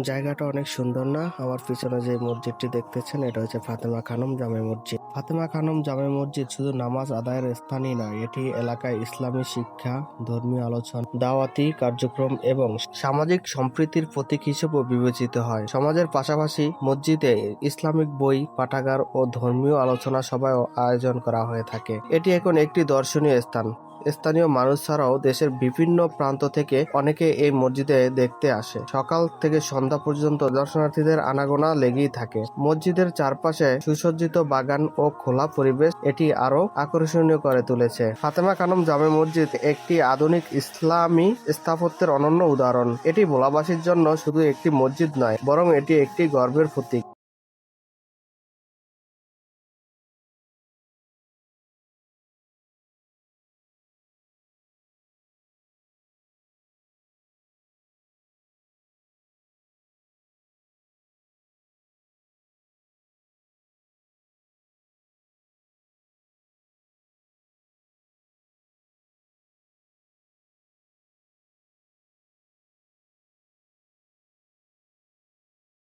জায়গাটা অনেক সুন্দর না? আমার পিছনে যে মসজিদটি দেখতেছেন এটা হচ্ছে ফাতেমা খানম জামে মসজিদ। ফাতেমা খানম জামে মসজিদ শুধু নামাজ আদায়ের স্থানই নয়, এটি এলাকায় ইসলামী শিক্ষা, ধর্মীয় আলোচনা, দাওয়াতি কার্যক্রম এবং সামাজিক সম্প্রীতির প্রতীক হিসেবেও বিবেচিত হয়। সমাজের পাশাপাশি মসজিদে ইসলামিক বই পাঠাগার ও ধর্মীয় আলোচনা সভাও আয়োজন করা হয়ে থাকে। এটি এখন একটি দর্শনীয় স্থান। স্থানীয় মানুষ ছাড়াও দেশের বিভিন্ন প্রান্ত থেকে অনেকে এই মসজিদে দেখতে আসে। সকাল থেকে সন্ধ্যা পর্যন্ত দর্শনার্থীদের আনাগোনা লেগেই থাকে। মসজিদের চারপাশে সুসজ্জিত বাগান ও খোলা পরিবেশ এটি আরো আকর্ষণীয় করে তুলেছে। ফাতেমা খানম জামে মসজিদ একটি আধুনিক ইসলামী স্থাপত্যের অনন্য উদাহরণ। এটি ভোলাবাসীর জন্য শুধু একটি মসজিদ নয়, বরং এটি একটি গর্বের প্রতীক।